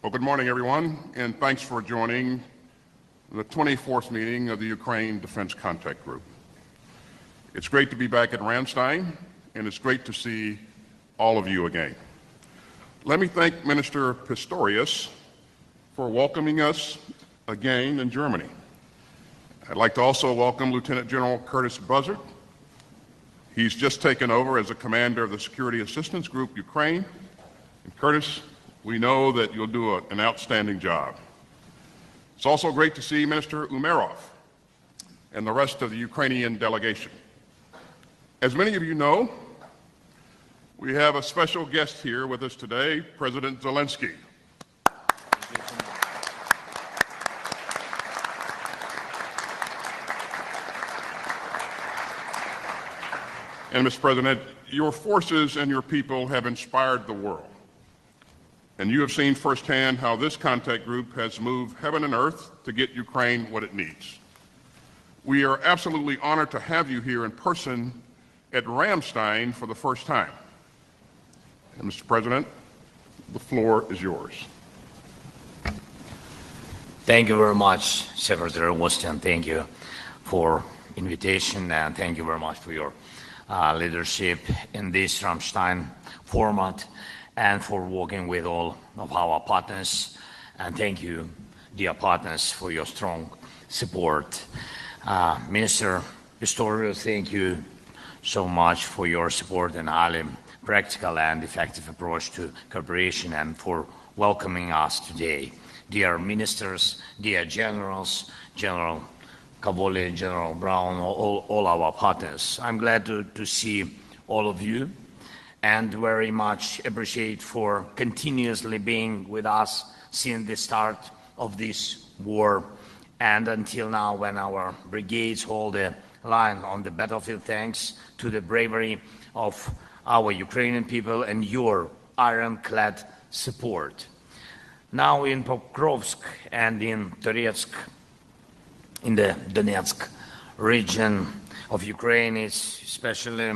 Well, good morning, everyone, and thanks for joining the 24th meeting of the Ukraine Defense Contact Group. It's great to be back at Ramstein, and it's great to see all of you again. Let me thank Minister Pistorius for welcoming us again in Germany. I'd like to also welcome Lieutenant General Curtis Buzzard. He's just taken over as the commander of the Security Assistance Group Ukraine. And Curtis, we know that you'll do an outstanding job. It's also great to see Minister Umerov and the rest of the Ukrainian delegation. As many of you know, we have a special guest here with us today, President Zelensky. And Mr. President, your forces and your people have inspired the world. And you have seen firsthand how this contact group has moved heaven and earth to get Ukraine what it needs. We are absolutely honored to have you here in person at Ramstein for the first time. And Mr. President, the floor is yours. Thank you very much, Secretary Austin. Thank you for invitation, and thank you very much for your leadership in this Ramstein format, and for working with all of our partners. And thank you, dear partners, for your strong support. Minister Pistorius, thank you so much for your support and highly practical and effective approach to cooperation, and for welcoming us today. Dear ministers, dear generals, General Cavoli, General Brown, all our partners, I'm glad to see all of you, and very much appreciate for continuously being with us since the start of this war and until now, when our brigades hold a line on the battlefield, thanks to the bravery of our Ukrainian people and your ironclad support. Now in Pokrovsk and in Toretsk, in the Donetsk region of Ukraine, it's especially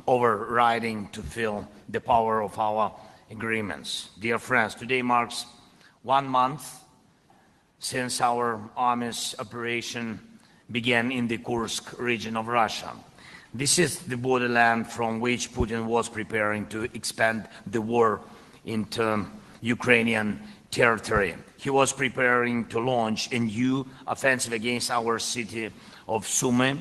overriding to feel the power of our agreements. Dear friends, today marks 1 month since our army's operation began in the Kursk region of Russia. This is the borderland from which Putin was preparing to expand the war into Ukrainian territory. He was preparing to launch a new offensive against our city of Sumy,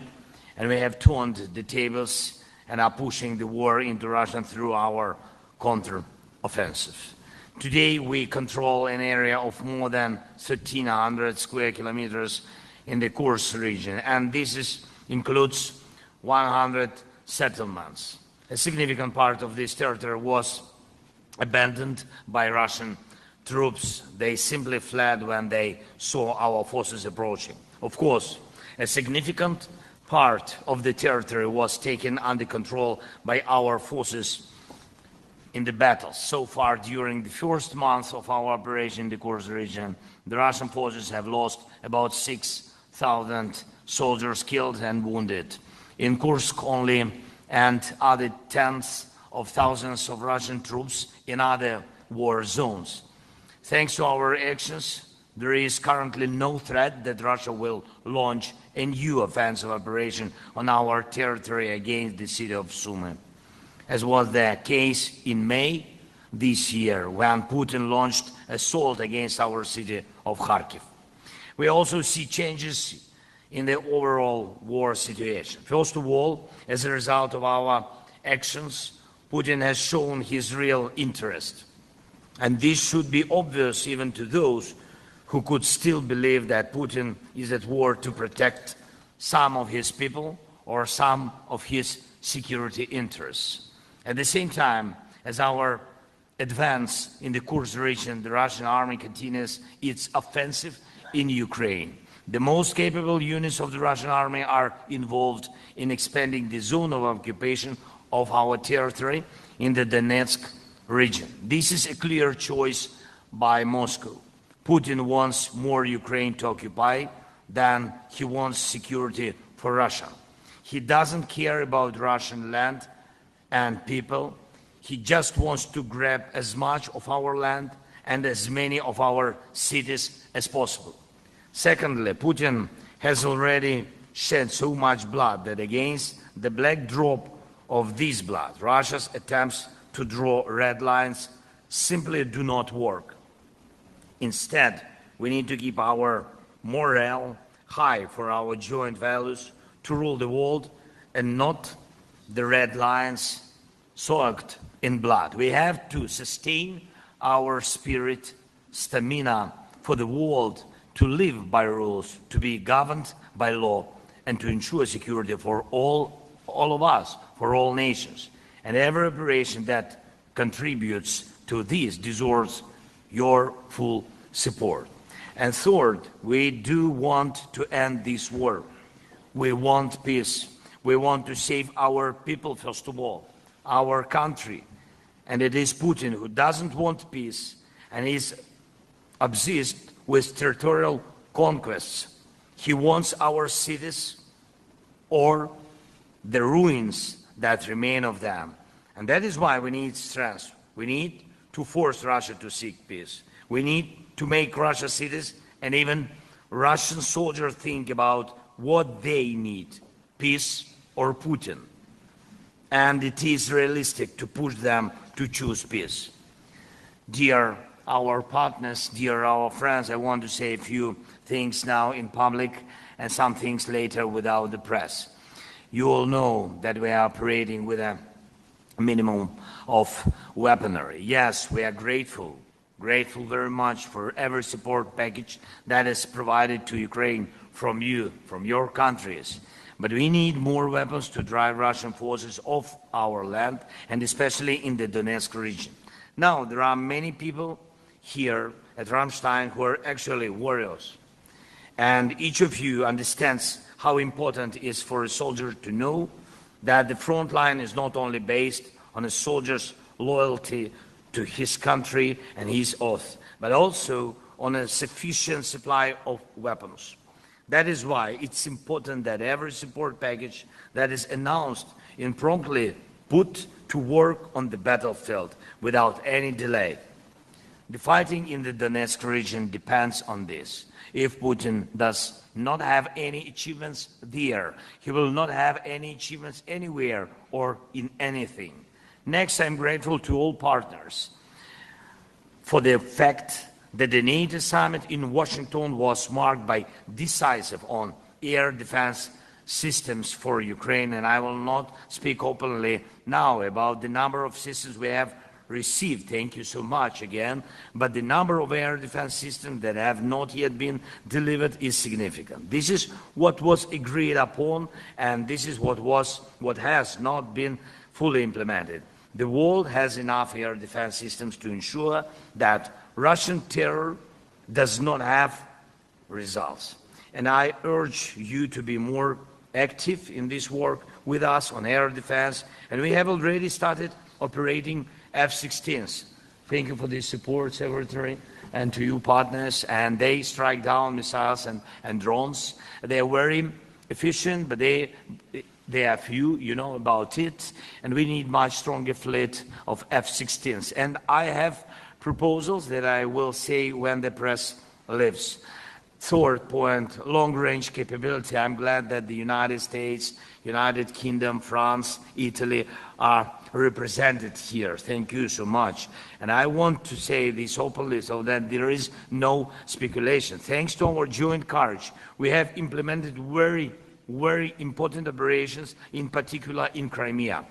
and we have turned the tables and are pushing the war into Russia through our counter-offensive. Today we control an area of more than 1,300 square kilometers in the Kursk region, and this includes 100 settlements. A significant part of this territory was abandoned by Russian troops. They simply fled when they saw our forces approaching. Of course, a significant part of the territory was taken under control by our forces in the battles. So far, during the first month of our operation in the Kursk region, the Russian forces have lost about 6,000 soldiers killed and wounded in Kursk only, and other tens of thousands of Russian troops in other war zones. Thanks to our actions, there is currently no threat that Russia will launch a new offensive operation on our territory against the city of Sumy, as was the case in May this year when Putin launched assault against our city of Kharkiv. We also see changes in the overall war situation. First of all, as a result of our actions, Putin has shown his real interest. And this should be obvious even to those who could still believe that Putin is at war to protect some of his people or some of his security interests. At the same time, as our advance in the Kursk region, the Russian army continues its offensive in Ukraine. The most capable units of the Russian army are involved in expanding the zone of occupation of our territory in the Donetsk region. This is a clear choice by Moscow. Putin wants more Ukraine to occupy than he wants security for Russia. He doesn't care about Russian land and people. He just wants to grab as much of our land and as many of our cities as possible. Secondly, Putin has already shed so much blood that against the backdrop of this blood, Russia's attempts to draw red lines simply do not work. Instead, we need to keep our morale high for our joint values to rule the world and not the red lines soaked in blood. We have to sustain our spirit, stamina for the world to live by rules, to be governed by law, and to ensure security for all of us, for all nations. And every operation that contributes to this deserves your full support. And third, we do want to end this war. We want peace. We want to save our people, first of all, our country. And it is Putin who doesn't want peace and is obsessed with territorial conquests. He wants our cities or the ruins that remain of them. And that is why we need strength. We need to force Russia to seek peace. We need to make Russia cities and even Russian soldiers think about what they need, peace or Putin. And it is realistic to push them to choose peace. Dear our partners, dear our friends, I want to say a few things now in public and some things later without the press. You all know that we are operating with a minimum of weaponry. Yes, we are grateful very much for every support package that is provided to Ukraine from you, from your countries. But we need more weapons to drive Russian forces off our land, and especially in the Donetsk region. Now, there are many people here at Ramstein who are actually warriors. And each of you understands how important it is for a soldier to know that the front line is not only based on a soldier's loyalty to his country and his oath, but also on a sufficient supply of weapons. That is why it's important that every support package that is announced is promptly put to work on the battlefield without any delay. The fighting in the Donetsk region depends on this. If Putin does not have any achievements there, he will not have any achievements anywhere or in anything. Next, I'm grateful to all partners for the fact that the NATO summit in Washington was marked by decisive on air defense systems for Ukraine, and I will not speak openly now about the number of systems we have received. Thank you so much again. But the number of air defense systems that have not yet been delivered is significant. This is what was agreed upon, and this is what has not been fully implemented. The world has enough air defense systems to ensure that Russian terror does not have results. And I urge you to be more active in this work with us on air defense. And we have already started operating F-16s. Thank you for the support, Secretary, and to you partners. And they strike down missiles and drones. They are very efficient, but they are few, you know about it. And we need much stronger fleet of F-16s. And I have proposals that I will say when the press leaves. Third point, long-range capability. I'm glad that the United States, United Kingdom, France, Italy are represented here. Thank you so much. And I want to say this openly so that there is no speculation. Thanks to our joint courage, we have implemented very, very important operations, in particular in Crimea.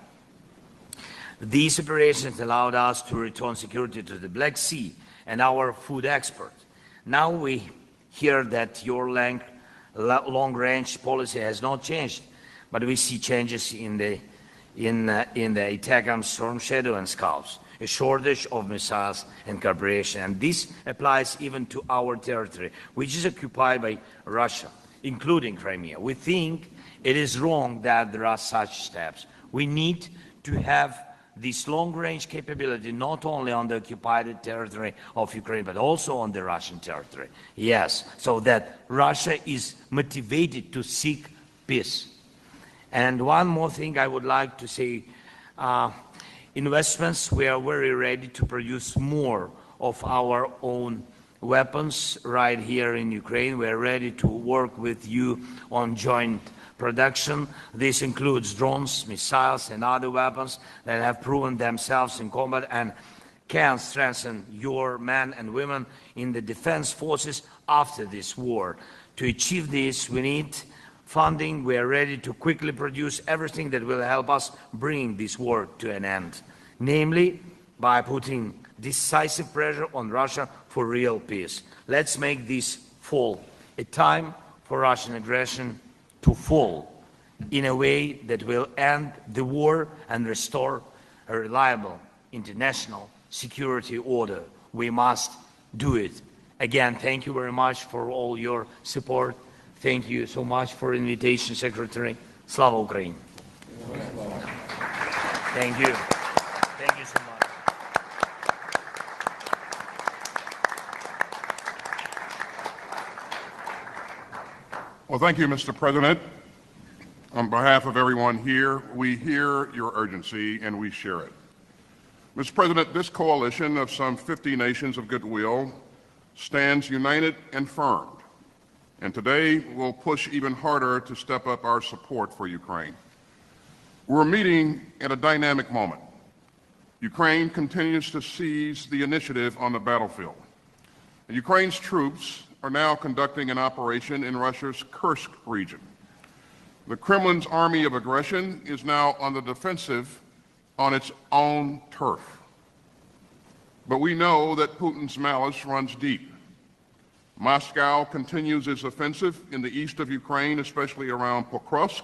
These operations allowed us to return security to the Black Sea and our food export. Now we hear that your long-range policy has not changed, but we see changes in the ATACMS, Storm Shadow, and Scalps, a shortage of missiles and cooperation. And this applies even to our territory, which is occupied by Russia, including Crimea. We think it is wrong that there are such steps. We need to have this long-range capability not only on the occupied territory of Ukraine, but also on the Russian territory. Yes, so that Russia is motivated to seek peace. And one more thing I would like to say, investments, we are very ready to produce more of our own weapons right here in Ukraine. We're ready to work with you on joint production. This includes drones, missiles, and other weapons that have proven themselves in combat and can strengthen your men and women in the defense forces after this war. To achieve this, we need funding. We are ready to quickly produce everything that will help us bring this war to an end, namely by putting decisive pressure on Russia for real peace. Let's make this fall a time for Russian aggression to fall in a way that will end the war and restore a reliable international security order. We must do it. Again, thank you very much for all your support. Thank you so much for the invitation, Secretary. Slava Ukraini. Thank you. Thank you so much. Well, thank you, Mr. President. On behalf of everyone here, we hear your urgency and we share it. Mr. President, this coalition of some 50 nations of goodwill stands united and firm, and today we'll push even harder to step up our support for Ukraine. We're meeting at a dynamic moment. Ukraine continues to seize the initiative on the battlefield. And Ukraine's troops are now conducting an operation in Russia's Kursk region. The Kremlin's army of aggression is now on the defensive on its own turf. But we know that Putin's malice runs deep. Moscow continues its offensive in the east of Ukraine, especially around Pokrovsk,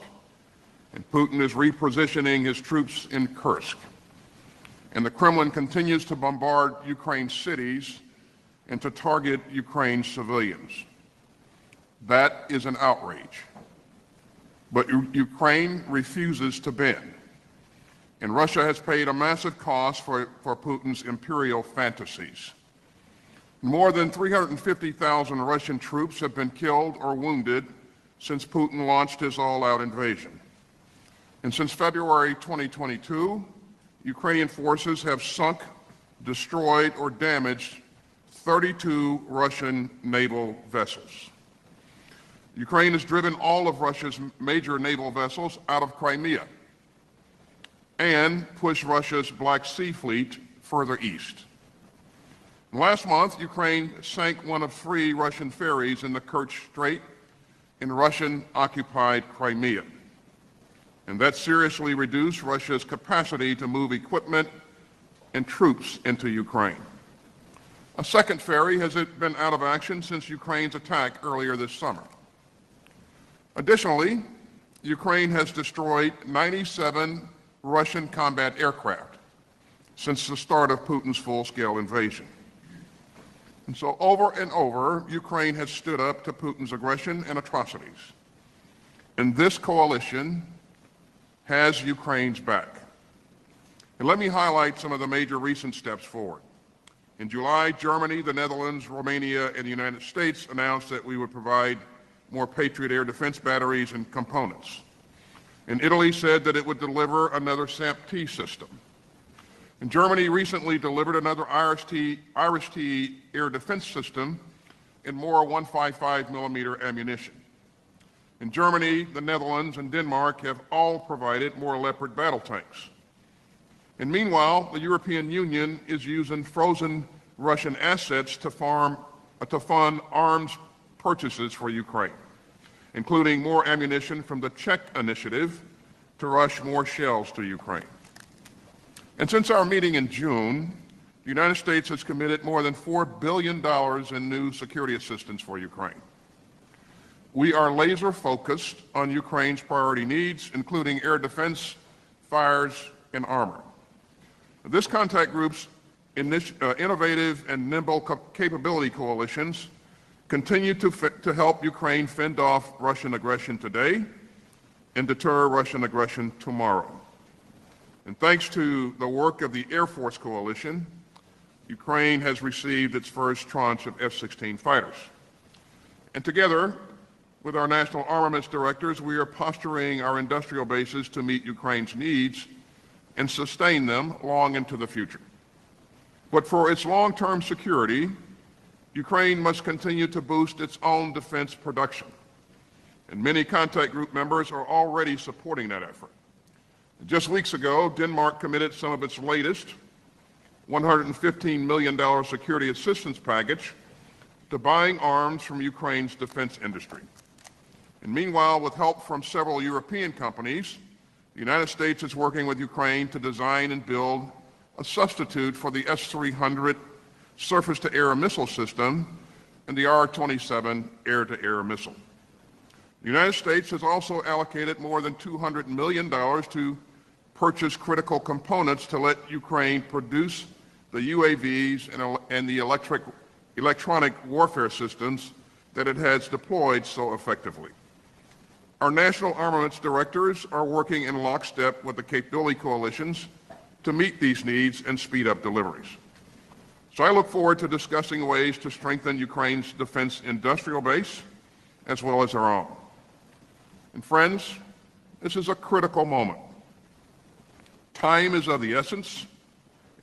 and Putin is repositioning his troops in Kursk. And the Kremlin continues to bombard Ukraine's cities and to target Ukraine's civilians. That is an outrage. But Ukraine refuses to bend. And Russia has paid a massive cost for Putin's imperial fantasies. More than 350,000 Russian troops have been killed or wounded since Putin launched his all-out invasion. And since February 2022, Ukrainian forces have sunk, destroyed, or damaged 32 Russian naval vessels. Ukraine has driven all of Russia's major naval vessels out of Crimea and pushed Russia's Black Sea Fleet further east. Last month, Ukraine sank one of 3 Russian ferries in the Kerch Strait in Russian-occupied Crimea. And that seriously reduced Russia's capacity to move equipment and troops into Ukraine. A second ferry has been out of action since Ukraine's attack earlier this summer. Additionally, Ukraine has destroyed 97 Russian combat aircraft since the start of Putin's full-scale invasion. And so over and over, Ukraine has stood up to Putin's aggression and atrocities. And this coalition has Ukraine's back. And let me highlight some of the major recent steps forward. In July, Germany, the Netherlands, Romania, and the United States announced that we would provide more Patriot air defense batteries and components. And Italy said that it would deliver another SAMP-T system. And Germany recently delivered another Irish-T air defense system and more 155 millimeter ammunition. In Germany, the Netherlands, and Denmark have all provided more Leopard battle tanks. And meanwhile, the European Union is using frozen Russian assets to fund arms purchases for Ukraine, including more ammunition from the Czech initiative to rush more shells to Ukraine. And since our meeting in June, the United States has committed more than $4 billion in new security assistance for Ukraine. We are laser focused on Ukraine's priority needs, including air defense, fires, and armor. This contact group's innovative and nimble capability coalitions continue to help Ukraine fend off Russian aggression today and deter Russian aggression tomorrow. And thanks to the work of the Air Force Coalition, Ukraine has received its first tranche of F-16 fighters. And together with our national armaments directors, we are posturing our industrial bases to meet Ukraine's needs and sustain them long into the future. But for its long-term security, Ukraine must continue to boost its own defense production. And many contact group members are already supporting that effort. Just weeks ago, Denmark committed some of its latest $115 million security assistance package to buying arms from Ukraine's defense industry. And meanwhile, with help from several European companies, the United States is working with Ukraine to design and build a substitute for the S-300 surface-to-air missile system and the R-27 air-to-air missile. The United States has also allocated more than $200 million to purchase critical components to let Ukraine produce the UAVs and the electronic warfare systems that it has deployed so effectively. Our national armaments directors are working in lockstep with the capability coalitions to meet these needs and speed up deliveries. So I look forward to discussing ways to strengthen Ukraine's defense industrial base as well as our own. And friends, this is a critical moment. Time is of the essence,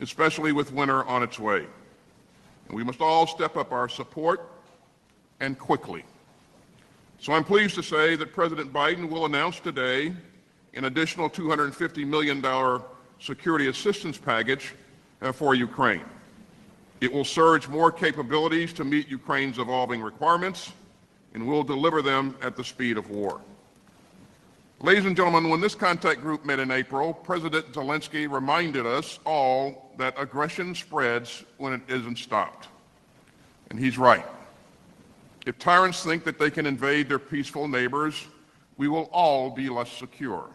especially with winter on its way. And we must all step up our support, and quickly. So I'm pleased to say that President Biden will announce today an additional $250 million security assistance package for Ukraine. It will surge more capabilities to meet Ukraine's evolving requirements, and will deliver them at the speed of war. Ladies and gentlemen, when this contact group met in April, President Zelensky reminded us all that aggression spreads when it isn't stopped. And he's right. If tyrants think that they can invade their peaceful neighbors, we will all be less secure.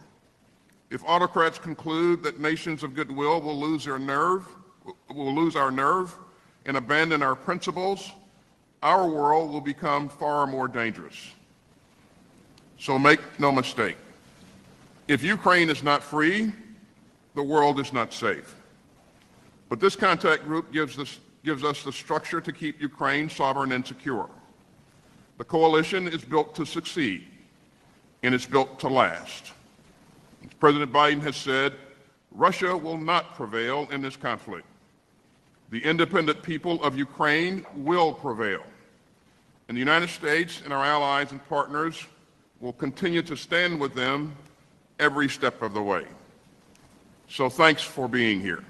If autocrats conclude that nations of goodwill will lose our nerve and abandon our principles, our world will become far more dangerous. So make no mistake. If Ukraine is not free, the world is not safe. But this contact group gives us the structure to keep Ukraine sovereign and secure. The coalition is built to succeed, and it's built to last. As President Biden has said, Russia will not prevail in this conflict. The independent people of Ukraine will prevail. And the United States and our allies and partners will continue to stand with them every step of the way. So thanks for being here.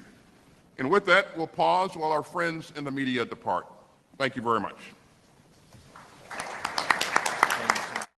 And with that, we'll pause while our friends in the media depart. Thank you very much.